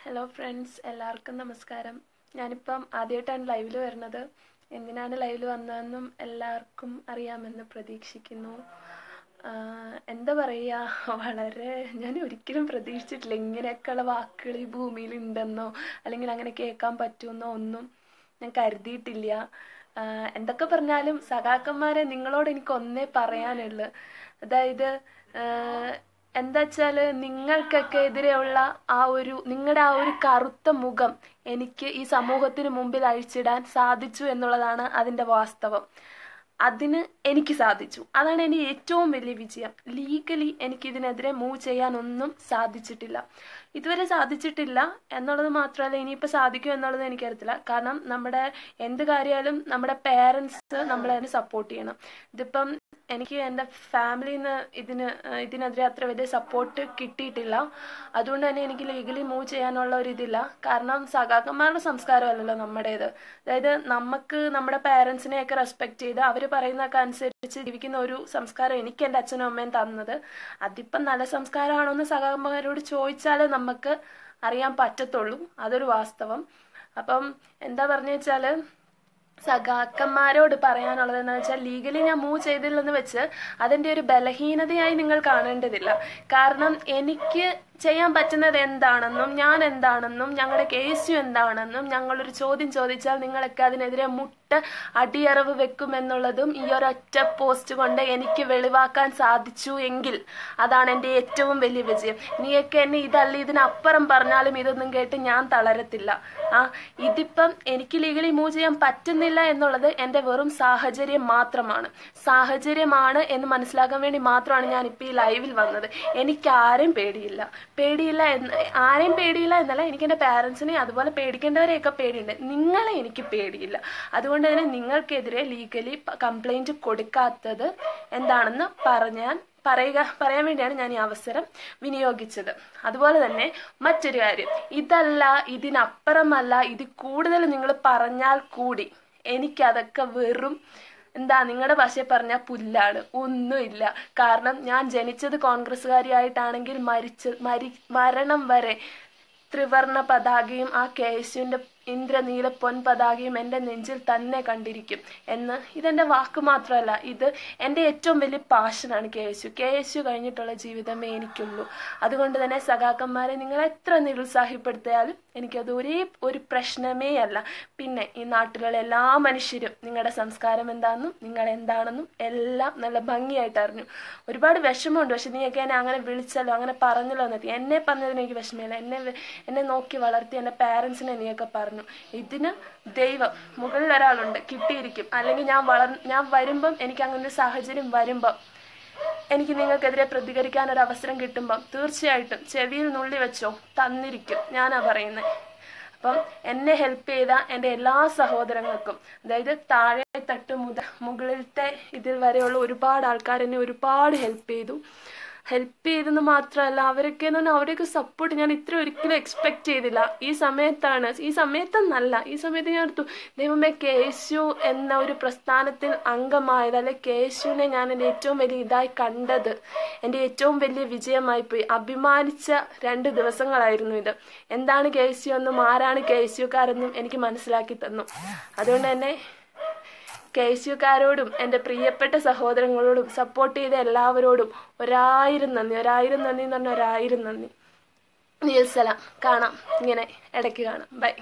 Hello friends, എല്ലാവർക്കും നമസ്കാരം. ഞാനിപ്പം ആദ്യമായിട്ടാണ് ലൈവിൽ വരുന്നത്. എന്തിനാണ് ലൈവിൽ വന്നതെന്നും എല്ലാവർക്കും അറിയാമെന്ന് പ്രതീക്ഷിക്കുന്നു. എന്താ പറയുക, ഞാൻ ഒരിക്കലും പ്രതീക്ഷിച്ചിട്ടില്ല ഇങ്ങനെയൊക്കെയുള്ള വാക്കുകൾ ഈ ഭൂമിയിൽ ഉണ്ടെന്നോ അല്ലെങ്കിൽ അങ്ങനെ കേൾക്കാൻ പറ്റുമെന്നോ ഒന്നും ഞാൻ കരുതിയിട്ടില്ല. എന്തൊക്കെ പറഞ്ഞാലും സഖാക്കന്മാരെ, നിങ്ങളോട് എനിക്ക് ഒന്നേ പറയാനുള്ളൂ. അതായത് എന്താ വെച്ചാൽ, നിങ്ങൾക്കൊക്കെ എതിരെയുള്ള നിങ്ങളുടെ ആ ഒരു കറുത്ത മുഖം എനിക്ക് ഈ സമൂഹത്തിന് മുമ്പിൽ അഴിച്ചിടാൻ സാധിച്ചു എന്നുള്ളതാണ് അതിൻ്റെ വാസ്തവം. അതിന് എനിക്ക് സാധിച്ചു. അതാണ് എൻ്റെ ഏറ്റവും വലിയ വിജയം. ലീഗലി എനിക്കിതിനെതിരെ മൂവ് ചെയ്യാനൊന്നും സാധിച്ചിട്ടില്ല, ഇതുവരെ സാധിച്ചിട്ടില്ല എന്നുള്ളത് മാത്രമല്ല, ഇനിയിപ്പോൾ സാധിക്കും എന്നുള്ളത് എനിക്കറിയത്തില്ല. കാരണം നമ്മുടെ എന്ത് കാര്യമായാലും നമ്മുടെ പേരൻസ് നമ്മളതിന് സപ്പോർട്ട് ചെയ്യണം. ഇതിപ്പം എനിക്ക് എൻ്റെ ഫാമിലിയിൽ നിന്ന് ഇതിനെതിരെ അത്ര വലിയ സപ്പോർട്ട് കിട്ടിയിട്ടില്ല. അതുകൊണ്ട് തന്നെ എനിക്ക് ലീഗലി മൂവ് ചെയ്യാനുള്ള ഒരു ഇതില്ല. കാരണം സഖാക്കന്മാരുടെ സംസ്കാരമല്ലല്ലോ നമ്മുടേത്. അതായത് നമുക്ക് നമ്മുടെ പേരൻസിനെയൊക്കെ റെസ്പെക്ട് ചെയ്ത് അവർ പറയുന്നതൊക്കെ അനുസരിച്ച് ജീവിക്കുന്ന ഒരു സംസ്കാരം എനിക്ക് എൻ്റെ അച്ഛനും അമ്മയും തന്നത്. അതിപ്പം നല്ല സംസ്കാരമാണോ എന്ന് സഖാക്കന്മാരോട് ചോദിച്ചാലേ നമുക്ക് അറിയാൻ പറ്റത്തുള്ളൂ. അതൊരു വാസ്തവം. അപ്പം എന്താ പറഞ്ഞു വെച്ചാൽ, സഖാക്കന്മാരോട് പറയാനുള്ളതെന്ന് വെച്ചാൽ, ലീഗലി ഞാൻ മൂവ് ചെയ്തില്ലെന്ന് വെച്ച് അതിൻ്റെ ഒരു ബലഹീനതയായി നിങ്ങൾ കാണേണ്ടതില്ല. കാരണം എനിക്ക് ചെയ്യാൻ പറ്റുന്നത് എന്താണെന്നും ഞാൻ എന്താണെന്നും ഞങ്ങളുടെ കേസ് എന്താണെന്നും ഞങ്ങളൊരു ചോദ്യം ചോദിച്ചാൽ നിങ്ങളൊക്കെ അതിനെതിരെ അടിയറവ് വെക്കുമെന്നുള്ളതും ഈ ഒരൊറ്റ പോസ്റ്റ് കൊണ്ട് എനിക്ക് വെളിവാക്കാൻ സാധിച്ചു എങ്കിൽ അതാണ് എൻ്റെ ഏറ്റവും വലിയ വിജയം. നീയൊക്കെ എന്നെ ഇതല്ല ഇതിനപ്പുറം പറഞ്ഞാലും ഇതൊന്നും കേട്ട് ഞാൻ തളരത്തില്ല. ഇതിപ്പം എനിക്ക് ലീഗലി മൂവ് ചെയ്യാൻ പറ്റുന്നില്ല എന്നുള്ളത് എൻ്റെ വെറും സാഹചര്യമാണ് എന്ന് മനസ്സിലാക്കാൻ വേണ്ടി മാത്രമാണ് ഞാൻ ഇപ്പോൾ ഈ ലൈവിൽ വന്നത്. എനിക്ക് ആരെയും പേടിയില്ല എന്നല്ല, എനിക്ക് എൻ്റെ പാരൻസിനെ അതുപോലെ പേടിക്കേണ്ടവരെയൊക്കെ പേടിയുണ്ട്. നിങ്ങളെ എനിക്ക് പേടിയില്ല. അതുകൊണ്ട് തന്നെ നിങ്ങൾക്കെതിരെ ലീഗലി കംപ്ലൈന്റ് കൊടുക്കാത്തത് എന്താണെന്ന് പറയാൻ വേണ്ടിയാണ് ഞാൻ ഈ അവസരം വിനിയോഗിച്ചത്. അതുപോലെ തന്നെ മറ്റൊരു കാര്യം, ഇതല്ല ഇതിനപ്പുറമല്ല ഇതിൽ കൂടുതൽ നിങ്ങൾ പറഞ്ഞാൽ കൂടി എനിക്കതൊക്കെ വെറും നിങ്ങളുടെ ഭാഷയിൽ പറഞ്ഞാൽ പുല്ലാണ്, ഒന്നുമില്ല. കാരണം ഞാൻ ജനിച്ചത് കോൺഗ്രസ്സുകാരിയായിട്ടാണെങ്കിൽ മരണം വരെ ത്രിവർണ പതാകയും ആ KSUവിൻ്റെ ഇന്ദ്രനീല പൊൻ പതാകയും എൻ്റെ നെഞ്ചിൽ തന്നെ കണ്ടിരിക്കും എന്ന് ഇതെൻ്റെ വാക്ക് മാത്രമല്ല, ഇത് എൻ്റെ ഏറ്റവും വലിയ പാഷനാണ്. KSU കഴിഞ്ഞിട്ടുള്ള ജീവിതമേ എനിക്കുള്ളൂ. അതുകൊണ്ട് തന്നെ സഖാക്കന്മാരെ, നിങ്ങൾ എത്ര നിരുത്സാഹപ്പെടുത്തിയാലും എനിക്കത് ഒരു പ്രശ്നമേ അല്ല. പിന്നെ ഈ നാട്ടിലുള്ള എല്ലാ മനുഷ്യരും നിങ്ങളുടെ സംസ്കാരം എന്താണെന്നും നിങ്ങൾ എന്താണെന്നും എല്ലാം നല്ല ഭംഗിയായിട്ട് അറിഞ്ഞു. ഒരുപാട് വിഷമമുണ്ട്, പക്ഷെ നീയൊക്കെ എന്നെ അങ്ങനെ വിളിച്ചല്ലോ, അങ്ങനെ പറഞ്ഞല്ലോ എന്നെത്തി. എന്നെ പറഞ്ഞതിന് എനിക്ക് വിഷമമില്ല. എന്നെ നോക്കി വളർത്തി എൻ്റെ പാരൻസിനെ നീയൊക്കെ പറഞ്ഞു. ഇതിന് ദൈവം മുകളിൽ ഒരാളുണ്ട്, കിട്ടിയിരിക്കും. അല്ലെങ്കിൽ ഞാൻ വരുമ്പം, എനിക്ക് അങ്ങനെ ഒരു സാഹചര്യം വരുമ്പം, എനിക്ക് നിങ്ങൾക്കെതിരെ പ്രതികരിക്കാൻ ഒരു അവസരം കിട്ടുമ്പം തീർച്ചയായിട്ടും ചെവിയിൽ നുള്ളി വെച്ചോ, തന്നിരിക്കും. ഞാനാ പറയുന്നത്. അപ്പം എന്നെ ഹെൽപ്പ് ചെയ്ത എൻ്റെ എല്ലാ സഹോദരങ്ങൾക്കും, അതായത് താഴെ തട്ട് മുതൽ മുകളിലത്തെ ഇതിൽ വരെയുള്ള ഒരുപാട് ആൾക്കാർ എന്നെ ഒരുപാട് ഹെൽപ്പ് ചെയ്തെന്ന് മാത്രമല്ല, അവരെയൊക്കെ സപ്പോർട്ട് ഞാൻ ഒരിക്കലും എക്സ്പെക്ട് ചെയ്തില്ല. ഈ സമയത്ത് ഞാൻ എടുത്തു, ദൈവമേ, KSU എന്ന ഒരു പ്രസ്ഥാനത്തിൽ അംഗമായത്, അല്ലെ KSUവിനെ ഞാൻ എൻ്റെ ഏറ്റവും വലിയ ഇതായി കണ്ടത് എൻ്റെ ഏറ്റവും വലിയ വിജയമായി പോയി. അഭിമാനിച്ച 2 ദിവസങ്ങളായിരുന്നു ഇത്. എന്താണ് KSU എന്നും ആരാണ് KSUക്കാരെന്നും എനിക്ക് മനസ്സിലാക്കി തന്നു. അതുകൊണ്ട് തന്നെ KSUക്കാരോടും എൻ്റെ പ്രിയപ്പെട്ട സഹോദരങ്ങളോടും സപ്പോർട്ട് ചെയ്ത എല്ലാവരോടും 1000 നന്ദി എന്ന് പറഞ്ഞാൽ 1000 നന്ദി. കാണാം, ഇങ്ങനെ ഇടയ്ക്ക് കാണാം. ബൈ.